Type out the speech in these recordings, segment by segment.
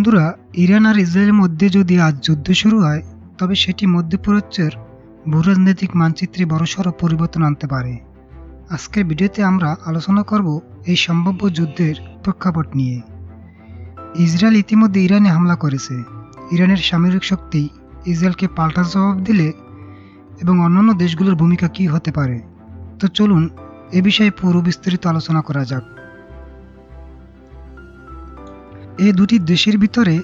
বন্ধুরা, ইরান আর ইসরায়েলের মধ্যে যদি আজ যুদ্ধ শুরু হয়, তবে সেটি মধ্যপ্রাচ্যের ভূরাজনৈতিক মানচিত্রে বড়সড় পরিবর্তন আনতে পারে। আজকের ভিডিওতে আমরা আলোচনা করব এই সম্ভাব্য যুদ্ধের প্রেক্ষাপট নিয়ে। ইসরায়েল ইতিমধ্যে ইরানে হামলা করেছে। ইরানের সামরিক শক্তি ইসরায়েলকে পাল্টা জবাব দিলে এবং অন্যান্য দেশগুলোর ভূমিকা কী হতে পারে, তো চলুন এ বিষয়ে পুরো বিস্তারিত আলোচনা করা যাক। এই দুটি দেশের ভিতরে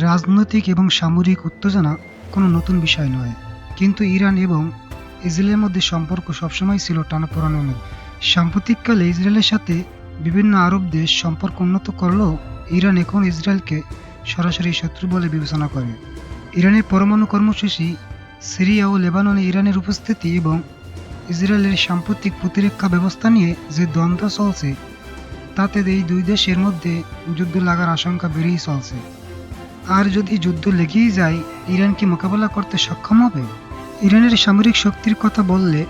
রাজনৈতিক এবং সামরিক উত্তেজনা কোনো নতুন বিষয় নয়, কিন্তু ইরান এবং ইসরায়েলের মধ্যে সম্পর্ক সবসময় ছিল টানাপোড়েনের মধ্যে। সাম্প্রতিককালে ইসরায়েলের সাথে বিভিন্ন আরব দেশ সম্পর্ক উন্নত করলেও ইরান এখন ইসরায়েলকে সরাসরি শত্রু বলে বিবেচনা করে। ইরানের পরমাণু কর্মসূচি, সিরিয়া ও লেবাননে ইরানের উপস্থিতি এবং ইসরায়েলের সাম্প্রতিক প্রতিরক্ষা ব্যবস্থা নিয়ে যে দ্বন্দ্ব চলছে, তাতে এই দুই দেশের মধ্যে যুদ্ধ লাগার আশঙ্কা বেড়েই চলছে। আর যদি যুদ্ধ লেগেই যায়, ইরান কি মোকাবেলা করতে সক্ষম হবে? ইরানের সামরিক শক্তির কথা বললে,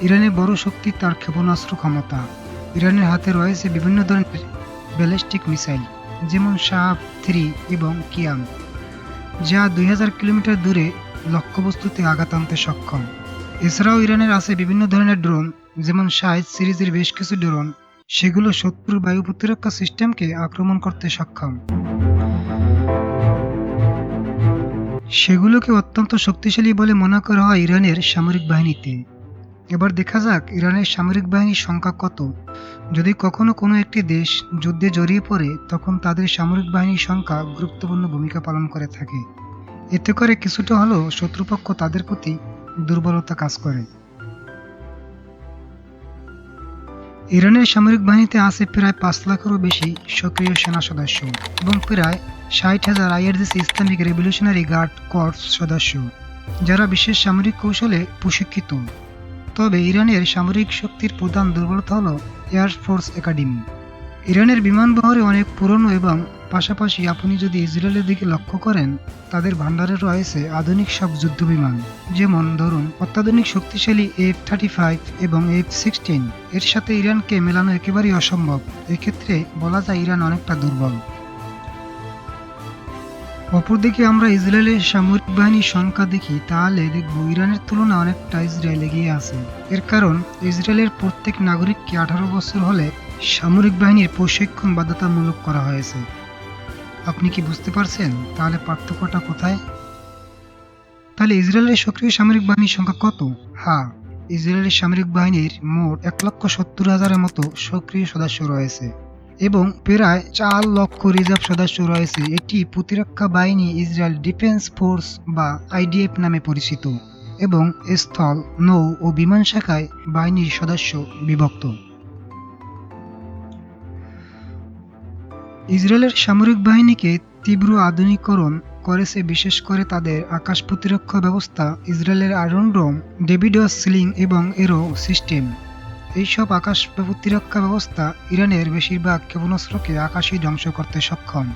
ইরানের বড় শক্তি তার ক্ষেপণাস্ত্র ক্ষমতা। ইরানের হাতে রয়েছে বিভিন্ন ধরনের ব্যালিস্টিক মিসাইল, যেমন শাহাব-3 এবং কিয়াম, যা 2000 কিলোমিটার দূরে লক্ষ্যবস্তুতে আঘাত আনতে সক্ষম। এছাড়াও ইরানের আছে বিভিন্ন ধরনের ড্রোন, যেমন শাহেদ সিরিজের বেশ কিছু ড্রোন, সেগুলো শত্রুর বায়ু প্রতিরক্ষা সিস্টেমকে আক্রমণ করতে সক্ষম। সেগুলোকে অত্যন্ত শক্তিশালী বলে মনে করা হয় ইরানের সামরিক বাহিনীতে। এবার দেখা যাক ইরানের সামরিক বাহিনীর সংখ্যা কত। যদি কখনো কোনো একটি দেশ যুদ্ধে জড়িয়ে পড়ে, তখন তাদের সামরিক বাহিনীর সংখ্যা গুরুত্বপূর্ণ ভূমিকা পালন করে থাকে। এতে করে কিছুটা হলেও শত্রুপক্ষ তাদের প্রতি দুর্বলতা কাজ করে। ইরানের সামরিক বাহিনীতে আছে প্রায় 5 লাখেরও বেশি সক্রিয় সেনা সদস্য এবং প্রায় 60,000 IRGC Islamic revolutionary guard corps সদস্য, যারা বিশেষ সামরিক কৌশলে প্রশিক্ষিত। তবে ইরানের সামরিক শক্তির প্রধান দুর্বলতা হল এয়ারফোর্স একাডেমি। ইরানের বিমান বহরে অনেক পুরনো এবং পাশাপাশি আপনি যদি ইসরায়েলের দিকে লক্ষ্য করেন, তাদের ভান্ডারে রয়েছে আধুনিক সব যুদ্ধ বিমান, যেমন ধরুন অত্যাধুনিক শক্তিশালী F-35 এবং F-16। এর সাথে ইরানকে মেলানো একেবারেই অসম্ভব। এক্ষেত্রে বলা যায় ইরান অনেকটা দুর্বল। অপরদিকে আমরা ইসরায়েলের সামরিক বাহিনীর সংখ্যা দেখি, তাহলে দেখব ইরানের তুলনায় অনেকটা ইসরায়েল এগিয়ে আছে। এর কারণ ইসরায়েলের প্রত্যেক নাগরিককে 18 বছর হলে সামরিক বাহিনীর প্রশিক্ষণ বাধ্যতামূলক করা হয়েছে। আপনি কি বুঝতে পারছেন তাহলে পার্থক্যটা কোথায়? তাহলে ইসরায়েলের সক্রিয় সামরিক বাহিনীর সংখ্যা কত? হ্যাঁ, ইসরায়েলের সামরিক বাহিনীর মোট 1,70,000-এর মতো সক্রিয় সদস্য রয়েছে এবং প্রায় 4 লক্ষ রিজার্ভ সদস্য রয়েছে। এটি প্রতিরক্ষা বাহিনী ইসরায়েল ডিফেন্স ফোর্স বা IDF নামে পরিচিত এবং স্থল, নৌ ও বিমান শাখায় বাহিনীর সদস্য বিভক্ত। ইসরায়েলের সামরিক বাহিনীকে তীব্র আধুনিকরণ করেছে বিশেষ করে তাদের আকাশ প্রতিরক্ষা ব্যবস্থা, ইসরায়েলের আয়রন ডোম, ডেভিডস সিলিং এবং এরো সিস্টেম। এইসব আকাশ প্রতিরক্ষা ব্যবস্থা ইরানের বেশিরভাগ ক্ষেপণাস্ত্রকে আকাশেই ধ্বংস করতে সক্ষম।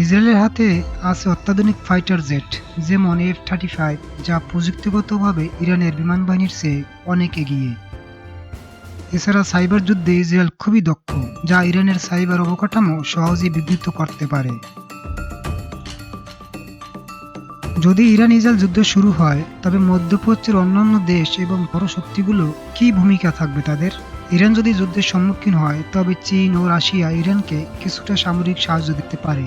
ইসরায়েলের হাতে আছে অত্যাধুনিক ফাইটার জেট, যেমন F-35, যা প্রযুক্তিগতভাবে ইরানের বিমান বাহিনীর চেয়ে অনেক এগিয়ে। এছাড়া সাইবার যুদ্ধে ইসরায়েল খুবই দক্ষ, যা ইরানের সাইবার অবকাঠামো সহজেই বিঘ্নিত করতে পারে। যদি ইরান ইসরায়েল যুদ্ধ শুরু হয়, তবে মধ্যপ্রাচ্যের অন্যান্য দেশ এবং বড় শক্তিগুলো কী ভূমিকা থাকবে তাদের? ইরান যদি যুদ্ধের সম্মুখীন হয়, তবে চীন ও রাশিয়া ইরানকে কিছুটা সামরিক সাহায্য দিতে পারে,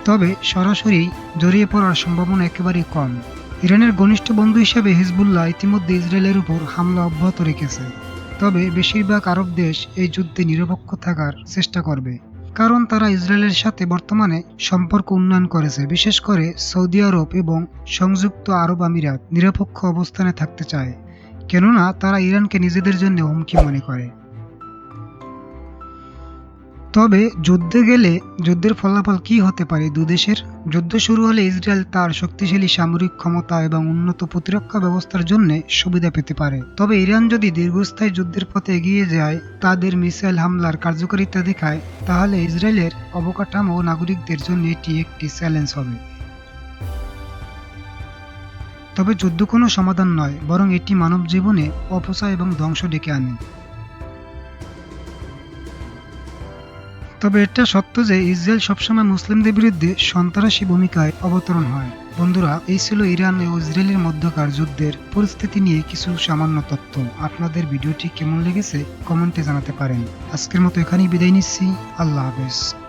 তবে সরাসরি জড়িয়ে পড়ার সম্ভাবনা একেবারেই কম। ইরানের ঘনিষ্ঠ বন্ধু হিসেবে হিজবুল্লাহ ইতিমধ্যে ইসরায়েলের উপর হামলা অব্যাহত রেখেছে, তবে বেশিরভাগ আরব দেশ এই যুদ্ধে নিরপেক্ষ থাকার চেষ্টা করবে, কারণ তারা ইসরায়েলের সাথে বর্তমানে সম্পর্ক উন্নয়ন করেছে। বিশেষ করে সৌদি আরব এবং সংযুক্ত আরব আমিরাত নিরপেক্ষ অবস্থানে থাকতে চায়, কেননা তারা ইরানকে নিজেদের জন্য হুমকি মনে করে। তবে যুদ্ধে গেলে যুদ্ধের ফলাফল কি হতে পারে দুদেশের? যুদ্ধ শুরু হলে ইসরায়েল তার শক্তিশালী সামরিক ক্ষমতা এবং উন্নত প্রতিরক্ষা ব্যবস্থার জন্য সুবিধা পেতে পারে। তবে ইরান যদি দীর্ঘস্থায়ী যুদ্ধের পথে এগিয়ে যায়, তাদের মিসাইল হামলার কার্যকারিতা দেখায়, তাহলে ইসরায়েলের অবকাঠামো ও নাগরিকদের জন্য এটি একটি চ্যালেঞ্জ হবে। তবে যুদ্ধ কোনো সমাধান নয়, বরং এটি মানব জীবনে অপচয় এবং ধ্বংস ডেকে আনে। তবে এটা সত্য যে ইসরায়েল সবসময় মুসলিমদের বিরুদ্ধে সন্ত্রাসী ভূমিকায় অবতরণ হয়। বন্ধুরা, এই ছিল ইরান ও ইসরায়েলের মধ্যকার যুদ্ধের পরিস্থিতি নিয়ে কিছু সামান্য তথ্য। আপনাদের ভিডিওটি কেমন লেগেছে কমেন্টে জানাতে পারেন। আজকের মতো এখানেই বিদায় নিচ্ছি। আল্লাহ হাফেজ।